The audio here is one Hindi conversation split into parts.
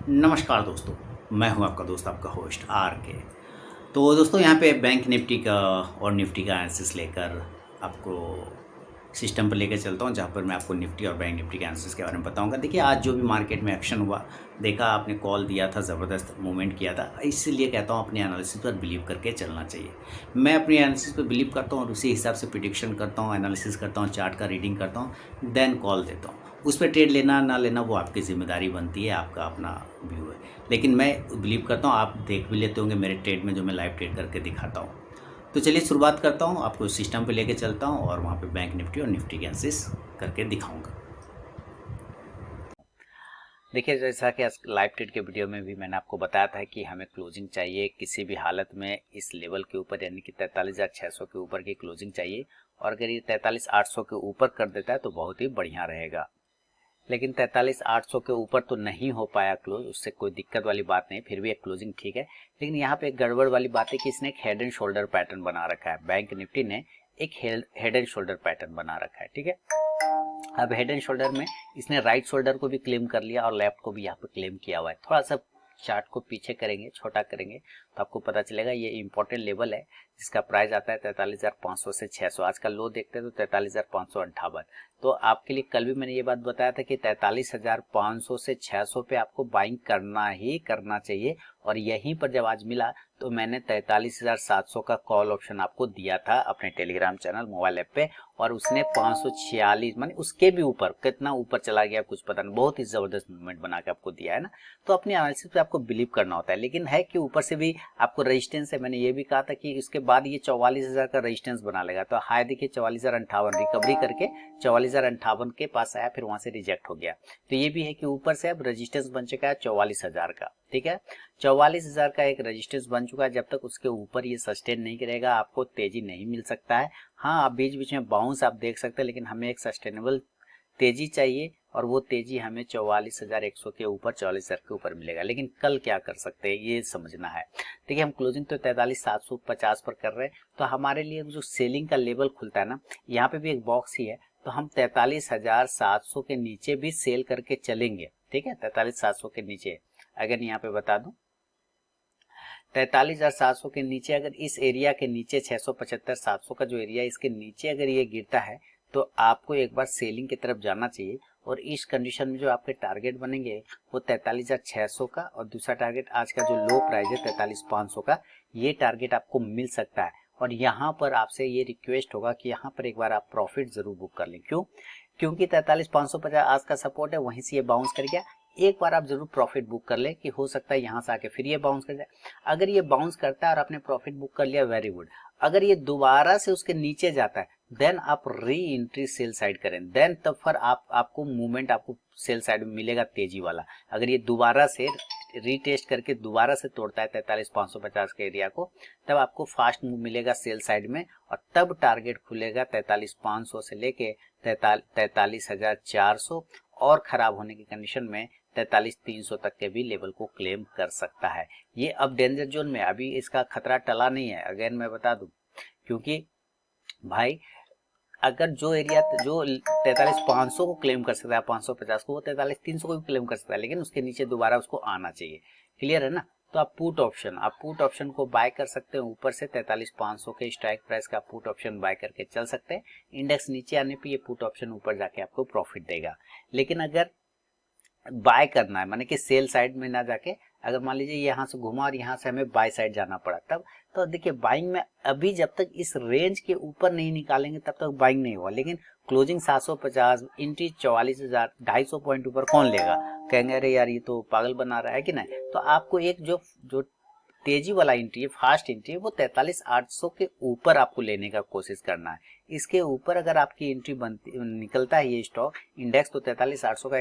नमस्कार दोस्तों, मैं हूं आपका दोस्त, आपका होस्ट आर के। तो दोस्तों, यहाँ पे बैंक निफ्टी का और निफ्टी का एनालिसिस लेकर आपको सिस्टम पर लेकर चलता हूँ, जहाँ पर मैं आपको निफ्टी और बैंक निफ्टी के एनालिसिस के बारे में बताऊंगा। देखिए, आज जो भी मार्केट में एक्शन हुआ, देखा आपने, कॉल दिया था, ज़बरदस्त मूवमेंट किया था। इसीलिए कहता हूँ अपने एनालिसिस पर बिलीव करके चलना चाहिए। मैं अपनी एनालिसिस पर बिलीव करता हूँ और उसी हिसाब से प्रिडिक्शन करता हूँ, एनालिसिस करता हूँ, चार्ट का रीडिंग करता हूँ, देन कॉल देता हूँ। उस पर ट्रेड लेना ना लेना वो आपकी ज़िम्मेदारी बनती है, आपका अपना व्यू है। लेकिन मैं बिलीव करता हूँ, आप देख भी लेते होंगे मेरे ट्रेड में, जो मैं लाइव ट्रेड करके दिखाता हूँ। तो चलिए शुरुआत करता हूँ, आपको सिस्टम पे लेके चलता हूँ और वहाँ पे बैंक निफ्टी और निफ्टी के एनालिसिस करके दिखाऊंगा। देखिए, जैसा कि लाइव ट्रेड के वीडियो में भी मैंने आपको बताया था कि हमें क्लोजिंग चाहिए किसी भी हालत में इस लेवल के ऊपर, यानी कि 43,600 के ऊपर की क्लोजिंग चाहिए। और अगर ये 43,800 के ऊपर कर देता है तो बहुत ही बढ़िया रहेगा। लेकिन 43,800 के ऊपर तो नहीं हो पाया क्लोज, उससे कोई दिक्कत वाली बात नहीं, फिर भी एक क्लोजिंग ठीक है। लेकिन यहाँ पे एक गड़बड़ वाली बात है कि इसने एक हेड एंड शोल्डर पैटर्न बना रखा है। बैंक निफ्टी ने एक हेड एंड शोल्डर पैटर्न बना रखा है, ठीक है। अब हेड एंड शोल्डर में इसने राइट शोल्डर को भी क्लेम कर लिया और लेफ्ट को भी यहाँ पे क्लेम किया हुआ है। थोड़ा सा चार्ट को पीछे करेंगे, छोटा करेंगे, तो आपको पता चलेगा ये इंपॉर्टेंट लेवल है जिसका प्राइस आता है 43,500 से 600। आज का लो देखते हैं तो 43,558। तो आपके लिए कल भी मैंने ये बात बताया था कि 43,500 से 600 पे आपको बाइंग करना ही करना चाहिए। और यहीं पर जब आज मिला तो मैंने 43,700 का कॉल ऑप्शन आपको दिया था अपने टेलीग्राम चैनल मोबाइल ऐप पे, और उसने 546 माने उसके भी ऊपर, कितना ऊपर चला गया कुछ पता नहीं, बहुत ही जबरदस्त मूवमेंट बना के आपको दिया है ना। तो अपनी एनालिसिस पे आपको बिलीव करना होता है। लेकिन है कि ऊपर से भी आपको रेजिस्टेंस है। मैंने ये भी कहा था कि इसके बाद ये 44,000 का रेजिस्टेंस बना लेगा। तो हाई देखिए 44,058, रिकवरी करके 44,058 के पास आया, फिर वहां से रिजेक्ट हो गया। तो ये भी है कि ऊपर से अब रेजिस्टेंस बन चुका है 44,000 का, ठीक है। 44,000 का एक रेजिस्टेंस बन चुका है। जब तक उसके ऊपर ये सस्टेन नहीं करेगा आपको तेजी नहीं मिल सकता है। हाँ, आप बीच बीच में बाउंस आप देख सकते हैं, लेकिन हमें एक सस्टेनेबल तेजी चाहिए और वो तेजी हमें 44,100 के ऊपर, 44,000 के ऊपर मिलेगा। लेकिन कल क्या कर सकते हैं ये समझना है। देखिए, हम क्लोजिंग तो 43,750 पर कर रहे हैं, तो हमारे लिए जो सेलिंग का लेवल खुलता है ना, यहाँ पे भी एक बॉक्स ही है, तो हम 43,700 के नीचे भी सेल करके चलेंगे, ठीक है। 43,700 के नीचे अगर यहाँ पे बता दूं, 43,700 के नीचे, अगर इस एरिया के नीचे 675 700 का जो एरिया है, इसके नीचे अगर ये गिरता है तो आपको एक बार सेलिंग की तरफ जाना चाहिए। और इस कंडीशन में जो आपके टारगेट बनेंगे वो 43,600 का, और दूसरा टारगेट आज का जो लो प्राइस है 43,500 का, ये टारगेट आपको मिल सकता है। और यहाँ पर आपसे ये रिक्वेस्ट होगा कि यहाँ पर एक बार आप प्रॉफिट जरूर बुक कर लें। क्यों? क्योंकि 43,550 आज का सपोर्ट है, वहीं से ये बाउंस कर गया। एक बार आप जरूर प्रॉफिट बुक कर ले कि हो सकता है यहाँ से आके फिर ये बाउंस कर जाए। अगर ये बाउंस करता है और आपने प्रॉफिट बुक कर लिया, वेरी गुड। अगर ये दोबारा से उसके नीचे जाता है, देन आप री एंट्री सेल साइड करें, देन तब फिर आपको मूवमेंट, आपको सेल साइड में मिलेगा तेजी वाला। अगर ये दोबारा से रीटेस्ट करके दोबारा से तोड़ता है 43,550 के एरिया को, तब आपको फास्ट मूव मिलेगा सेल साइड में, और तब टारगेट खुलेगा 43,500 से लेके 43,400, और खराब होने की कंडीशन में 43,300 तक के भी लेवल को क्लेम कर सकता है। ये अब डेंजर जोन में, अभी इसका खतरा टला नहीं है, अगेन मैं बता दूं। क्योंकि भाई, अगर जो एरिया जो 43,500 को क्लेम कर सकता है, 550 को, वो 43,300 को भी क्लेम कर सकता है, लेकिन उसके नीचे दोबारा उसको आना चाहिए। क्लियर है ना। तो आप पुट ऑप्शन को बाय कर सकते हैं। ऊपर से 43,500 के स्ट्राइक प्राइस का पुट ऑप्शन बाय करके चल सकते हैं। इंडेक्स नीचे आने पे ये पुट ऑप्शन ऊपर जाके आपको प्रॉफिट देगा। लेकिन अगर बाय करना है, माने कि सेल साइड में ना जाके, अगर मान लीजिए यहाँ से घुमा और यहाँ से हमें बाय साइड जाना पड़ा, तब तो देखिए बाइंग में अभी जब तक इस रेंज के ऊपर नहीं निकालेंगे तब तक बाइंग नहीं हुआ। लेकिन क्लोजिंग 750 इंट्री 44,000, 250 पॉइंट ऊपर कौन लेगा? कहेंगे अरे यार ये तो पागल बना रहा है कि नहीं। तो आपको एक जो जो तेजी वाला एंट्री है, फास्ट एंट्री है, वो 43,800 के ऊपर आपको लेने का कोशिश करना है। इसके ऊपर अगर आपकी एंट्री बनती निकलता है ये स्टॉक इंडेक्स, तो 43,800 का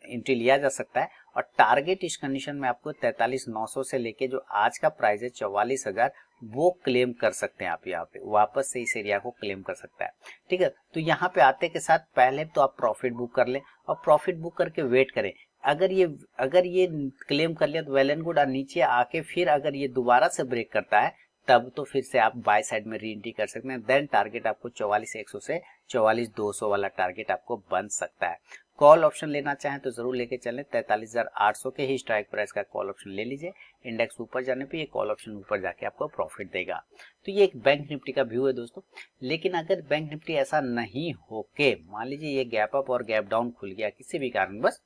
एंट्री लिया जा सकता है। और टारगेट इस कंडीशन में आपको 43,900 से लेके जो आज का प्राइस है 44,000, वो क्लेम कर सकते हैं। आप यहाँ पे वापस से इस एरिया को क्लेम कर सकता है, ठीक है। तो यहाँ पे आते के साथ पहले तो आप प्रॉफिट बुक कर लें, और प्रॉफिट बुक करके वेट करें। अगर ये क्लेम कर लिया तो वेल एंड गुड, और नीचे आके फिर अगर ये दोबारा से ब्रेक करता है, तब तो फिर से आप बाय साइड में री एंट्री कर सकते हैं। देन टारगेट आपको 44,100 से 44,200 वाला टारगेट आपको बन सकता है। कॉल ऑप्शन लेना चाहें तो जरूर लेके चलें, 43,800 के ही स्ट्राइक प्राइस का कॉल ऑप्शन ले लीजिए। इंडेक्स ऊपर जाने पे ये कॉल ऑप्शन ऊपर जाके आपको प्रॉफिट देगा। तो ये एक बैंक निफ्टी का व्यू है दोस्तों। लेकिन अगर बैंक निफ्टी ऐसा नहीं होके मान लीजिए ये गैप अप और गैप डाउन खुल गया किसी भी कारण बस,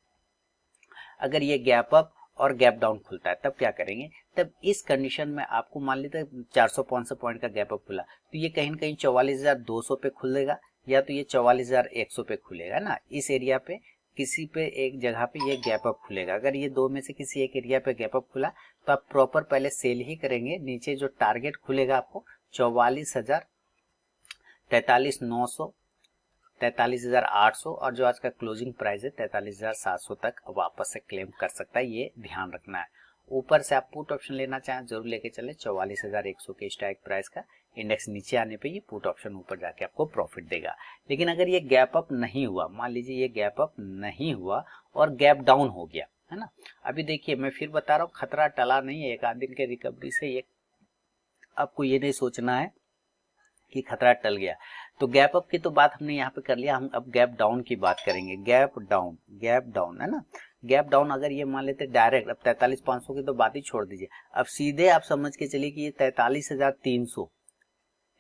अगर ये गैप अप और गैप डाउन खुलता है तब क्या करेंगे, तब इस कंडीशन में आपको मान लीजिए 400-500 पॉइंट का गैप अप खुला तो ये कहीं ना कहीं 44,200 पे खुलेगा या तो ये 44,100 पे खुलेगा ना। इस एरिया पे किसी पे एक जगह पे ये गैप अप खुलेगा। अगर ये दो में से किसी एक एरिया पे गैप अप खुला तो आप प्रॉपर पहले सेल ही करेंगे। नीचे जो टारगेट खुलेगा आपको 44,000, 43,900, 43,800 और जो आज का क्लोजिंग प्राइस है 43,700 तक वापस से क्लेम कर सकता है, ये ध्यान रखना है। ऊपर से आप पुट ऑप्शन लेना चाहें जरूर लेके चले 44,100 के स्ट्राइक प्राइस का। इंडेक्स नीचे आने पे ये पुट ऑप्शन ऊपर जाके आपको प्रॉफिट देगा। लेकिन अगर ये गैप अप नहीं हुआ, मान लीजिए ये गैप अप नहीं हुआ और गैप डाउन हो गया है ना, अभी देखिए मैं फिर बता रहा हूँ खतरा टला नहीं है। एक आध दिन के रिकवरी से ये आपको ये नहीं सोचना है कि खतरा टल गया। तो गैप अप की तो बात हमने यहाँ पे कर लिया, हम अब गैप डाउन की बात करेंगे। गैप डाउन है ना, गैप डाउन अगर ये मान लेते डायरेक्ट, अब 43,500 की तो बात ही छोड़ दीजिए, अब सीधे आप समझ के चलिए कि ये 43,300,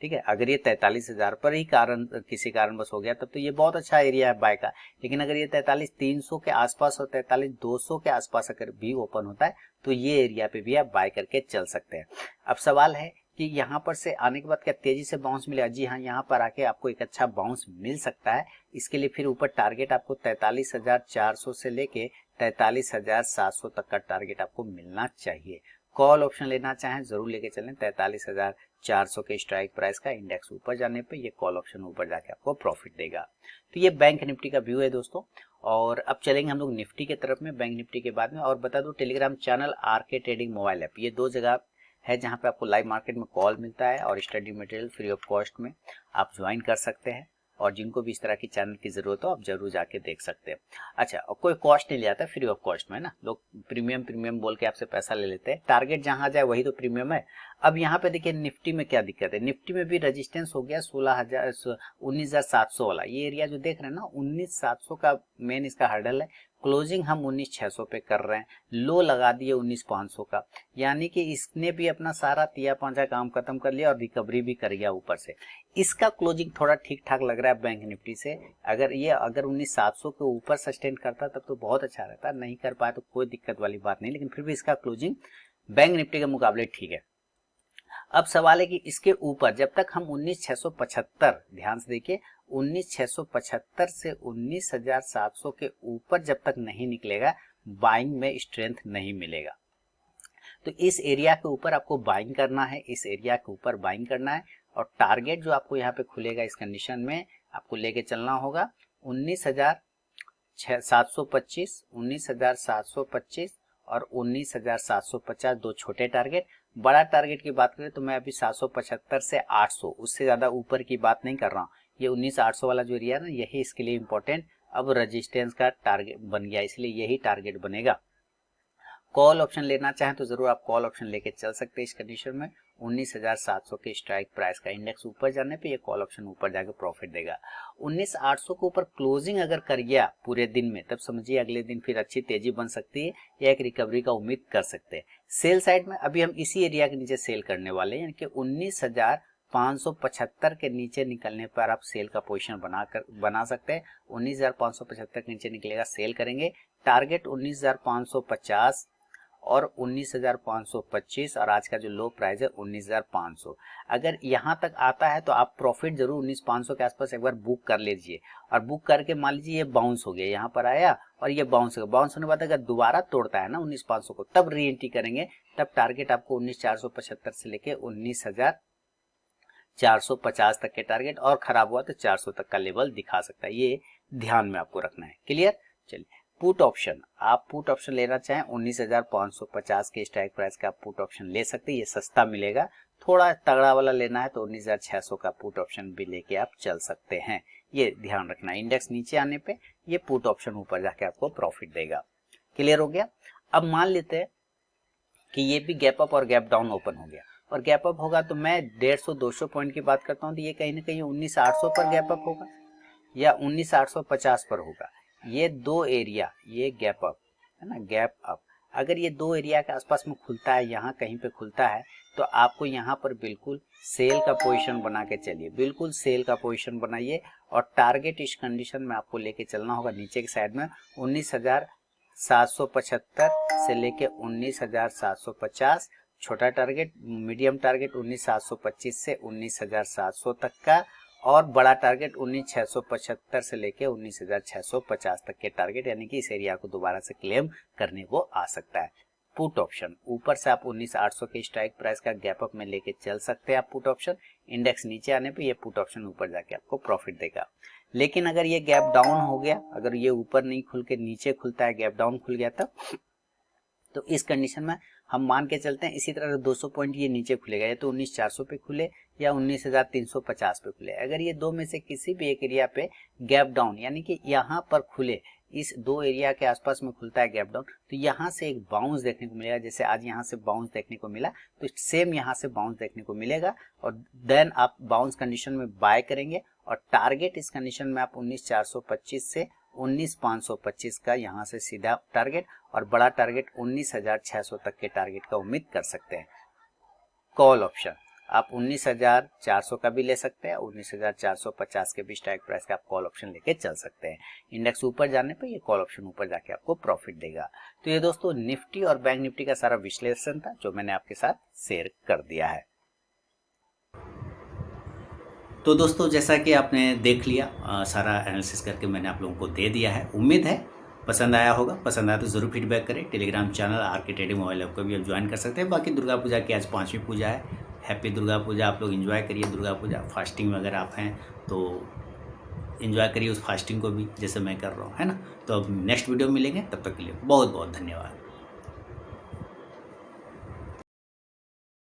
ठीक है। अगर ये 43,000 पर ही किसी कारणवश हो गया तब तो ये बहुत अच्छा एरिया है बाय का। लेकिन अगर ये 43,300 के आसपास और 43,200 के आसपास अगर भी ओपन होता है तो ये एरिया पे भी आप बाय करके चल सकते हैं। अब सवाल है कि यहाँ पर से आने के बाद क्या तेजी से बाउंस मिलेगा? जी हाँ, यहाँ पर आके आपको एक अच्छा बाउंस मिल सकता है। इसके लिए फिर ऊपर टारगेट आपको 43,400 से लेके 43,700 तक का टारगेट आपको मिलना चाहिए। कॉल ऑप्शन लेना चाहें जरूर लेके चलें 43,400 के स्ट्राइक प्राइस का। इंडेक्स ऊपर जाने पे ये कॉल ऑप्शन ऊपर जाके आपको प्रॉफिट देगा। तो ये बैंक निफ्टी का व्यू है दोस्तों। और अब चलेंगे हम लोग निफ्टी के तरफ में, बैंक निफ्टी के बाद में। और बता दूं Telegram channel RK trading mobile app, ये दो जगह है जहां पे आपको लाइव मार्केट में कॉल मिलता है और study material free of cost में आप ज्वाइन कर सकते हैं। और जिनको भी इस तरह की चैनल की जरूरत हो आप जरूर जाके देख सकते हैं। अच्छा, और कोई कॉस्ट नहीं लिया था, फ्री ऑफ कॉस्ट में ना। लोग प्रीमियम बोल के आपसे पैसा ले लेते हैं, टारगेट जहां जाए वही तो प्रीमियम है। अब यहाँ पे देखिए निफ्टी में क्या दिक्कत है, निफ्टी में भी रेजिस्टेंस हो गया 19,700 वाला। ये एरिया जो देख रहे हैं ना 19,700 का मेन इसका हर्डल है। क्लोजिंग हम 19,600 पे कर रहे हैं, लो लगा दिए 19,500 का, यानी कि इसने भी अपना सारा तिया पांचा काम खत्म कर लिया और रिकवरी भी कर गया ऊपर से। इसका क्लोजिंग थोड़ा ठीक ठाक लग रहा है बैंक निफ्टी से। अगर 19,700 के ऊपर सस्टेन करता तब तो बहुत अच्छा रहता, नहीं कर पाया तो कोई दिक्कत वाली बात नहीं, लेकिन फिर भी इसका क्लोजिंग बैंक निफ्टी के मुकाबले ठीक है। अब सवाल है कि इसके ऊपर जब तक हम 19,675, ध्यान से देखिए 19,675 से 19,700 के ऊपर जब तक नहीं निकलेगा बाइंग में स्ट्रेंथ नहीं मिलेगा। तो इस एरिया के ऊपर आपको बाइंग करना है, इस एरिया के ऊपर बाइंग करना है। और टारगेट जो आपको यहाँ पे खुलेगा इस कंडीशन में आपको लेके चलना होगा 19,725, 19,725 और 19,750, दो छोटे टारगेट। बड़ा टारगेट की बात करें तो मैं अभी 775 से 800, उससे ज्यादा ऊपर की बात नहीं कर रहा हूँ। ये 19,800 वाला जो एरिया है ना, यही इसके लिए इंपॉर्टेंट अब रेजिस्टेंस का टारगेट बन गया, इसलिए यही टारगेट बनेगा। कॉल ऑप्शन लेना चाहें तो जरूर आप कॉल ऑप्शन लेके चल सकते हैं इस कंडीशन में। 19,700 के स्ट्राइक प्राइस का इंडेक्स ऊपर जाने पे ये कॉल ऑप्शन ऊपर जाके प्रॉफिट देगा। 19,800 के ऊपर क्लोजिंग अगर कर गया पूरे दिन में तब समझिए अगले दिन फिर अच्छी तेजी बन सकती है या एक रिकवरी का उम्मीद कर सकते हैं। सेल साइड में अभी हम इसी एरिया के नीचे सेल करने वाले हैं, यानी कि 19,575 के नीचे निकलने पर आप सेल का पोजीशन बना सकते हैं। 19,575 के नीचे निकलेगा सेल करेंगे। टारगेट 19,550 और 19,525 और आज का जो लो प्राइस है 19,500। अगर यहाँ तक आता है तो आप प्रॉफिट जरूर 19,500 के आसपास एक बार बुक कर लीजिए। और बुक करके मान लीजिए ये बाउंस हो गया, यहाँ पर आया और ये बाउंस होगा, बाउंस होने के बाद अगर दोबारा तोड़ता है ना 19,500 को तब री एंट्री करेंगे। तब टारगेट आपको 19,475 से लेके 19,450 तक के टारगेट, और खराब हुआ तो 400 तक का लेवल दिखा सकता है। ये ध्यान में आपको रखना है। क्लियर? चलिए पुट ऑप्शन, आप पुट ऑप्शन लेना चाहें 19,550 के स्ट्राइक प्राइस का आप पुट ऑप्शन ले सकते हैं, ये सस्ता मिलेगा। थोड़ा तगड़ा वाला लेना है तो 19,600 का पुट ऑप्शन भी लेके आप चल सकते हैं, ये ध्यान रखना। इंडेक्स नीचे आने पे ये पुट ऑप्शन ऊपर जाके आपको प्रॉफिट देगा। क्लियर हो गया? अब मान लेते हैं कि ये भी गैप अप और गैप डाउन ओपन हो गया, और गैप अप होगा तो मैं 150-200 पॉइंट की बात करता हूँ तो ये कहीं ना कहीं 19,800 पर गैप अप होगा या 19,850 पर होगा, ये दो एरिया, ये गैप अप है ना, गैप अप, अगर ये दो एरिया के आसपास में खुलता है, यहाँ कहीं पे खुलता है, तो आपको यहाँ पर बिल्कुल सेल का पोजीशन बना के चलिए, बिल्कुल सेल का पोजीशन बनाइए। और टारगेट इस कंडीशन में आपको लेके चलना होगा नीचे की साइड में 19,775 से लेके 19,750 छोटा टारगेट, मीडियम टारगेट 19,725 से 19,700 तक का, और बड़ा टारगेट 19,675 से लेके 19,650 तक के टारगेट, यानी कि इस एरिया को दोबारा से क्लेम करने को आ सकता है। पुट ऑप्शन, ऊपर से आप 19,800 के स्ट्राइक प्राइस का गैप अप में लेके चल सकते हैं आप पुट ऑप्शन। इंडेक्स नीचे आने पे ये पुट ऑप्शन ऊपर जाके आपको प्रॉफिट देगा। लेकिन अगर ये गैप डाउन हो गया, अगर ये ऊपर नहीं खुल के नीचे खुलता है, गैप डाउन खुल गया तब, तो इस कंडीशन में हम मान के चलते हैं इसी तरह 200 पॉइंट ये नीचे खुलेगा, या तो 19,400 पे खुले या 19,350 पे खुले। अगर ये दो में से किसी भी एक एरिया पे गैप डाउन, यानी कि यहाँ पर खुले, इस दो एरिया के आसपास में खुलता है गैप डाउन, तो यहाँ से एक बाउंस देखने को मिलेगा। जैसे आज यहाँ से बाउंस देखने को मिला, तो सेम यहाँ से बाउंस देखने को मिलेगा, और देन आप बाउंस कंडीशन में बाय करेंगे। और टारगेट इस कंडीशन में आप 19,425 से 19,525 का यहाँ से सीधा टारगेट, और बड़ा टारगेट 19,600 तक के टारगेट का उम्मीद कर सकते हैं। कॉल ऑप्शन, आप 19,400 का भी ले सकते हैं, 19,450 के भी स्ट्राइक प्राइस का आप कॉल ऑप्शन लेके चल सकते हैं। इंडेक्स ऊपर जाने पे ये कॉल ऑप्शन ऊपर जाके आपको प्रॉफिट देगा। तो ये दोस्तों निफ्टी और बैंक निफ्टी का सारा विश्लेषण था जो मैंने आपके साथ शेयर कर दिया है। तो दोस्तों जैसा कि आपने देख लिया, सारा एनालिसिस करके मैंने आप लोगों को दे दिया है। उम्मीद है पसंद आया होगा, पसंद आया तो ज़रूर फीडबैक करें। Telegram channel RK trading mobile app को भी आप ज्वाइन कर सकते हैं। बाकी दुर्गा पूजा की आज 5वीं पूजा है, हैप्पी दुर्गा पूजा, आप लोग एंजॉय करिए दुर्गा पूजा। फास्टिंग वगैरह आप हैं तो एंजॉय करिए उस फास्टिंग को भी, जैसे मैं कर रहा हूँ, है ना। तो अब नेक्स्ट वीडियो मिलेंगे, तब तक के लिए बहुत बहुत धन्यवाद।